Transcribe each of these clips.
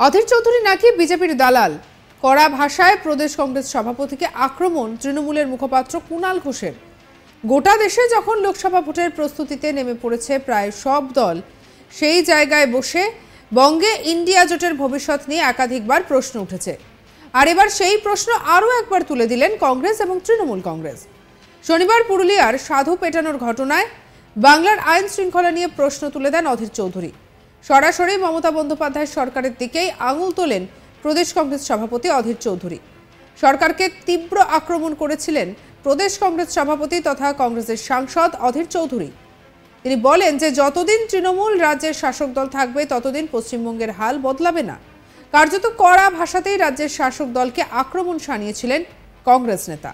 অধীর চৌধুরী নাকি বিজেপির দালাল, কড়া ভাষায় প্রদেশ কংগ্রেস সভাপতিকে আক্রমণ তৃণমূলের মুখপাত্র কুণাল ঘোষের। গোটা দেশে যখন লোকসভা ভোটের প্রস্তুতিতে নেমে পড়েছে প্রায় সব দল, সেই জায়গায় বসে বঙ্গে ইন্ডিয়া জোটের ভবিষ্যৎ নিয়ে একাধিকবার প্রশ্ন উঠেছে। আর এবার সেই প্রশ্ন আরও একবার তুলে দিলেন কংগ্রেস এবং তৃণমূল কংগ্রেস। শনিবার পুরুলিয়ার সাধু পেটানোর ঘটনায় বাংলার আইন শৃঙ্খলা নিয়ে প্রশ্ন তুলে দেন অধীর চৌধুরী। সরাসরি মমতা বন্দ্যোপাধ্যায় সরকারের দিকেই আঙুল তোলেন প্রদেশ কংগ্রেস সভাপতি অধীর চৌধুরী। সরকারকে তীব্র আক্রমণ করেছিলেন প্রদেশ কংগ্রেস সভাপতি তথা কংগ্রেসের সাংসদ অধীর চৌধুরী। তিনি বলেন যে যতদিন তৃণমূল রাজ্যের শাসক দল থাকবে ততদিন পশ্চিমবঙ্গের হাল বদলাবে না। কার্যত কড়া ভাষাতেই রাজ্যের শাসক দলকে আক্রমণ শানিয়েছিলেন কংগ্রেস নেতা।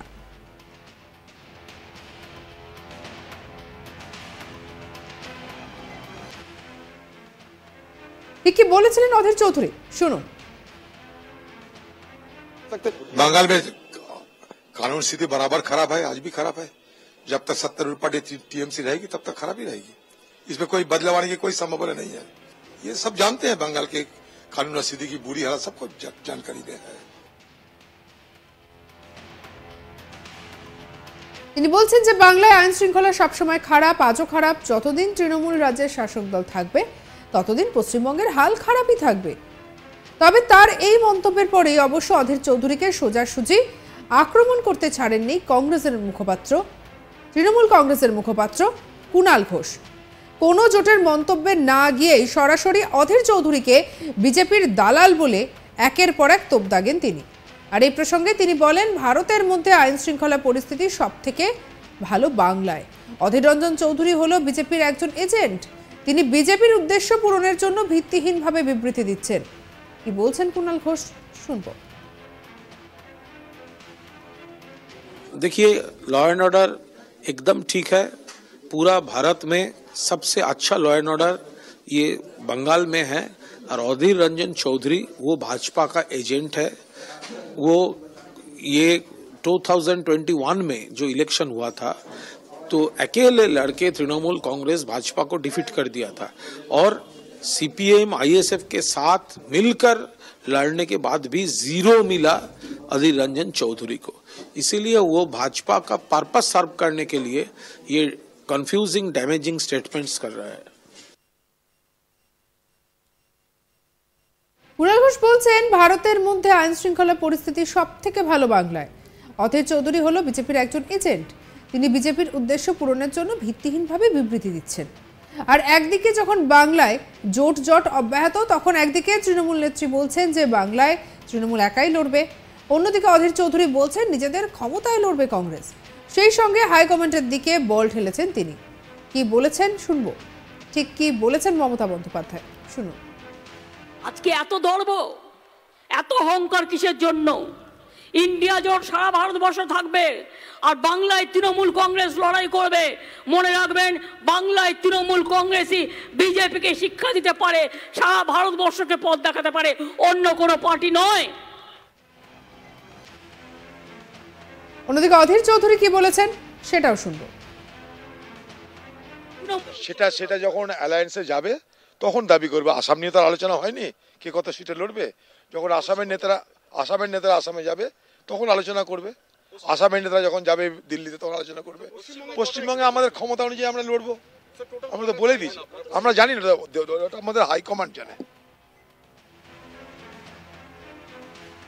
কি বলেছিলেন অধীর চৌধুরী, শুনুন। बंगाल में कानून स्थिति बराबर खराब है, आज भी खराब है। जब तक 70 पार्टी टीएमसी रहेगी तब तक खराब ही रहेगी। इसमें कोई बदलाव आने की कोई संभावना नहीं है। ये सब जानते हैं, बंगाल के कानून स्थिति की बुरी हालत सबको जानकारी दे है। তিনি বলছেন যে বাংলায় আইন শৃঙ্খলা সবসময় খারাপ, আজও খারাপ। যতদিন তৃণমূল রাজ্যের শাসক দল থাকবে ততদিন পশ্চিমবঙ্গের হাল খারাপই থাকবে। তবে তার এই মন্তব্যের পরেই অবশ্য অধীর চৌধুরীকে সোজাসুজি আক্রমণ করতে ছাড়েননি তৃণমূল কংগ্রেসের মুখপাত্র কুণাল ঘোষ। কোনো জোটের মন্তব্যে না গিয়েই সরাসরি অধীর চৌধুরীকে বিজেপির দালাল বলে একের পর এক তোপ দাগেন তিনি। আর এই প্রসঙ্গে তিনি বলেন, ভারতের মধ্যে আইন শৃঙ্খলা পরিস্থিতি সব থেকে ভালো বাংলায়। অধীর রঞ্জন চৌধুরী হলো বিজেপির একজন এজেন্ট। তিনি বিজেপির উদ্দেশ্য পূরণের জন্য ভিত্তিহীনভাবে বিবৃতি দিচ্ছেন। কি বলছেন কুণাল ঘোষ, শুনবো। देखिए, लॉ एंड ऑर्डर एकदम ठीक है। पूरा भारत में सबसे अच्छा लॉ एंड ऑर्डर ये बंगाल में है। और अधीर रंजन चौधरी वो भाजपा का एजेंट है। वो ये 2021 में जो इलेक्शन हुआ था तो अकेले लड़के तृणमूल कांग्रेस भाजपा को डिफीट कर दिया था, और सीपीएम आईएसएफ के साथ मिलकर लड़ने के बाद भी 0 मिला अधीर रंजन चौधरी को। इसीलिए वो भाजपा का पर्पस सर्व करने के लिए ये कंफ्यूजिंग डैमेजिंग स्टेटमेंट्स कर रहा है। কুণাল ঘোষ বলছেন, ভারতের মধ্যে আইন শৃঙ্খলা পরিস্থিতি সব থেকে ভালো বাংলায়। অধীর চৌধুরী হলো বিজেপির একজন এজেন্ট। তিনি বিজেপির উদ্দেশ্য পূরণের জন্য ভিত্তিহীনভাবে বিবৃতি দিচ্ছেন। আর একদিকে যখন বাংলায় জোট অব্যাহত, তখন একদিকে তৃণমূল নেত্রী বলছেন যে বাংলায় তৃণমূল একাই লড়বে, অন্যদিকে অধীর চৌধুরী বলছেন নিজেদের ক্ষমতায় লড়বে কংগ্রেস। সেই সঙ্গে হাইকমান্ডের দিকে বল ঠেলেছেন তিনি। কি বলেছেন শুনবো। ঠিক কি বলেছেন মমতা বন্দ্যোপাধ্যায়, শুনুন। আজকে এত দর্ব, এত অহংকার কিসের জন্য? ইন্ডিয়া জোট সারা ভারতবর্ষে থাকবে আর বাংলায় তৃণমূল কংগ্রেস লড়াই করবে। মনে রাখবেন, বাংলায় তৃণমূল কংগ্রেসই বিজেপিকে শিক্ষা দিতে পারে, সারা ভারতবর্ষকে পথ দেখাতে পারে, অন্য কোনো পার্টি নয়। অন্যদিকে অধীর চৌধুরী কি বলেছেন সেটাও শুনবো। সেটা যখন অ্যালায়েন্সে যাবে তখন দাবি করবে। আসাম নিয়ে তার আলোচনা হয়নি, কে কত সিটে লড়বে। যখন আসামের নেতারা আসামে যাবে তখন আলোচনা করবে। আসামের নেতারা যখন যাবে দিল্লিতে তখন আলোচনা করবে। পশ্চিমবঙ্গে আমাদের ক্ষমতা অনুযায়ী আমরা লড়বো, আমরা তো বলে দিয়েছি। আমরা জানি না, আমাদের হাইকমান্ড জানে।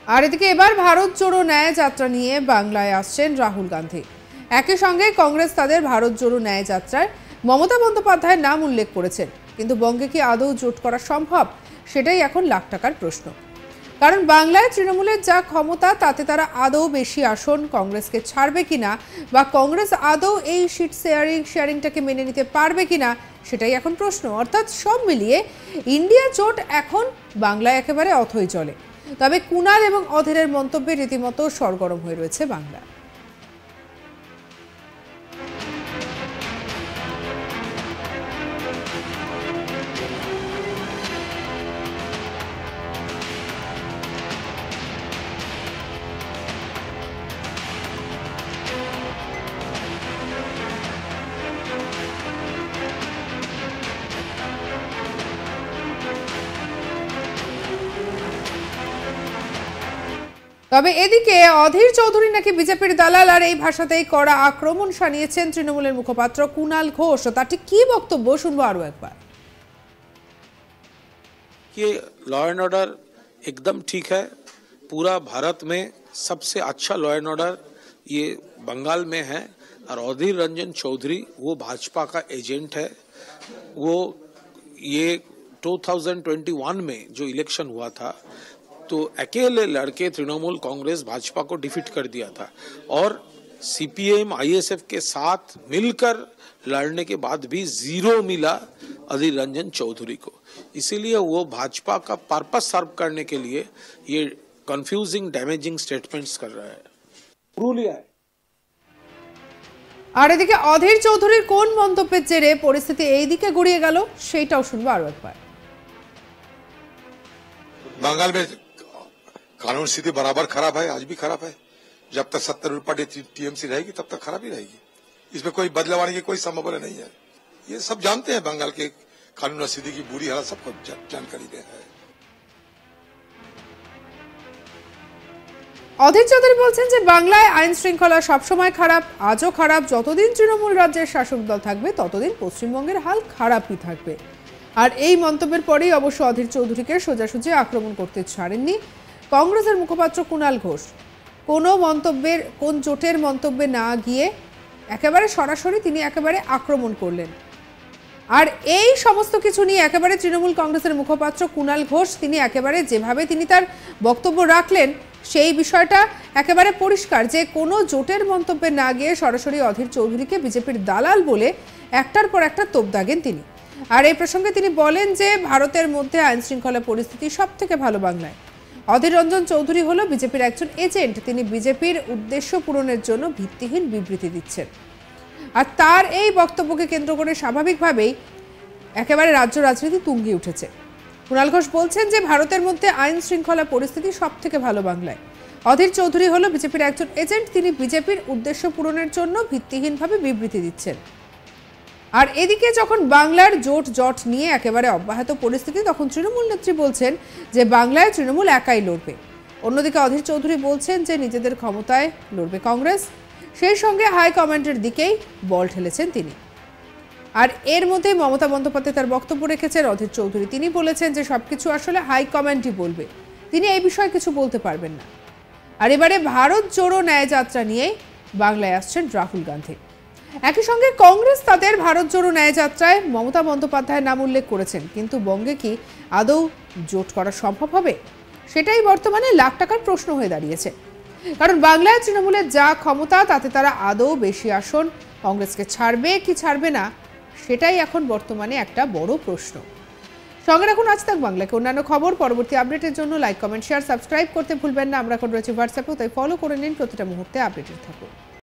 আর এদিকে এবার ভারত জোড়ো ন্যায় যাত্রা নিয়ে বাংলায় আসছেন রাহুল গান্ধী। একই সঙ্গে কংগ্রেস তাদের ভারত জোড়ো ন্যায় যাত্রায় মমতা বন্দ্যোপাধ্যায়ের নাম উল্লেখ করেছেন। কিন্তু বঙ্গে কি আদৌ জোট করা সম্ভব, সেটাই এখন লাখ টাকার প্রশ্ন। কারণ বাংলায় তৃণমূলের যা ক্ষমতা তাতে তারা আদৌ বেশি আসন কংগ্রেসকে ছাড়বে কিনা, বা কংগ্রেস আদৌ এই সিট শেয়ারিংটাকে মেনে নিতে পারবে কিনা, সেটাই এখন প্রশ্ন। অর্থাৎ সব মিলিয়ে ইন্ডিয়া জোট এখন বাংলায় একেবারে অথই চলে। তবে কুণাল এবং অধীরের মন্তব্যে রীতিমতো সরগরম হয়ে রয়েছে বাংলা। তবে এদিকে অধীর চৌধুরী নাকি বিজেপির দালাল, আর এই ভাষাতেই কড়া আক্রমণ শানিয়েছেন তৃণমূলের মুখপাত্র কুণাল ঘোষ। তার ঠিক কি বক্তব্য শুনবো আরো একবার। ये लॉ एंड ऑर्डर एकदम ठीक है। पूरा भारत में सबसे अच्छा लॉ एंड ऑर्डर ये बंगाल में है और अधीर रंजन चौधरी वो भाजपा का एजेंट है। वो ये 2021 में जो इलेक्शन हुआ था तो अकेले लड़के तृणमूल कांग्रेस भाजपा को डिफीट कर दिया था और सीपीएम आईएसएफ के साथ मिलकर लड़ने के बाद भी 0 मिला अधीर रंजन चौधरी को। इसीलिए वो भाजपा का पर्पस सर्व करने के लिए ये कंफ्यूजिंग डैमेजिंग स्टेटमेंट्स कर रहा है। আর এদিকে অধীর চৌধুরীর কোন মন্তব্যের জেরে পরিস্থিতি এই দিকে গড়িয়ে গেল সেটাও শুনবো আরো একবার। बंगाल में कानून स्थिति बराबर खराब है, आज भी खराब है। जब तक 70 पार्टी टीएमसी रहेगी तब तक खराब ही रहेगी। इसमें कोई बदलाव आने की कोई संभावना नहीं है। ये सब जानते हैं, बंगाल के कानून स्थिति की बुरी हालत सबको जानकारी है। অধীর চৌধুরী বলছেন যে বাংলায় আইন শৃঙ্খলা সবসময় খারাপ, আজও খারাপ। যতদিন তৃণমূল রাজ্যের শাসক দল থাকবে ততদিন পশ্চিমবঙ্গের হাল খারাপই থাকবে। আর এই মন্তব্যের পরেই অবশ্য অধীর চৌধুরীকে সোজাসুজি আক্রমণ করতে ছাড়েননি কংগ্রেসের মুখপাত্র কুণাল ঘোষ। কোন জোটের মন্তব্যে না গিয়ে একেবারে সরাসরি তিনি একেবারে আক্রমণ করলেন। আর এই সমস্ত কিছু নিয়ে একেবারে তৃণমূল কংগ্রেসের মুখপাত্র কুণাল ঘোষ তিনি একেবারে যেভাবে তিনি তার বক্তব্য রাখলেন সেই বিষয়টা একেবারে পরিষ্কার যে কোনো জোটের মন্তব্যে না গিয়ে সরাসরি অধীর চৌধুরীকে বিজেপির দালাল বলে একটার পর একটা তোপ দাগেন তিনি। আর এই প্রসঙ্গে তিনি বলেন যে ভারতের মধ্যে আইন শৃঙ্খলা পরিস্থিতি সব থেকে ভালো বাংলায়। অধীর রঞ্জন চৌধুরী হলো বিজেপির একজন এজেন্ট, তিনি বিজেপির উদ্দেশ্য পূরণের জন্য ভিত্তিহীন বিবৃতি দিচ্ছেন। আর তার এই বক্তব্যকে কেন্দ্র করে স্বাভাবিকভাবেই একেবারে রাজ্য রাজনীতি তুঙ্গে উঠেছে। কুণাল ঘোষ বলছেন যে ভারতের মধ্যে আইন শৃঙ্খলা পরিস্থিতি সব থেকে ভালো বাংলায়। অধীর চৌধুরী হলো বিজেপির একজন এজেন্ট, তিনি বিজেপির উদ্দেশ্য পূরণের জন্য ভিত্তিহীনভাবে বিবৃতি দিচ্ছেন। আর এদিকে যখন বাংলার জোট নিয়ে একেবারে অব্যাহত পরিস্থিতি, তখন তৃণমূল নেত্রী বলছেন যে বাংলায় তৃণমূল একাই লড়বে। অন্যদিকে অধীর চৌধুরী বলছেন যে নিজেদের ক্ষমতায় লড়বে কংগ্রেস। সেই সঙ্গে হাইকমান্ডের দিকেই বল ঠেলেছেন তিনি। আর এর মধ্যে মমতা বন্দ্যোপাধ্যায় তার বক্তব্য রেখেছেন অধীর চৌধুরী। তিনি বলেছেন যে সবকিছু আসলে হাইকমান্ডই বলবে, তিনি এই বিষয়ে কিছু বলতে পারবেন না। আর এবারে ভারত জোড়ো ন্যায় যাত্রা নিয়ে বাংলায় আসছেন রাহুল গান্ধী। একই সঙ্গে কংগ্রেস তাদের ভারত জোড়ো ন্যায় যাত্রায় মমতা বন্দ্যোপাধ্যায়ের নাম উল্লেখ করেছেন, কিন্তু বঙ্গে কি আদৌ জোট করা সম্ভব হবে সেটাই বর্তমানে লাখ টাকার প্রশ্ন হয়ে দাঁড়িয়েছে। কারণ বাংলায় তৃণমূলের যা ক্ষমতা তাতে তারা আদৌ বেশি আসন কংগ্রেসকে ছাড়বে কি ছাড়বে না সেটাই এখন বর্তমানে একটা বড় প্রশ্ন। সঙ্গে রাখুন আজ তাক বাংলাকে। অন্যান্য খবর পরবর্তী আপডেটের জন্য লাইক, কমেন্ট, শেয়ার, সাবস্ক্রাইব করতে ভুলবেন না। আমরা এখন রয়েছে হোয়াটসঅ্যাপেও, তাই ফলো করে নিন, প্রতিটা মুহূর্তে আপডেটেড থাকুন।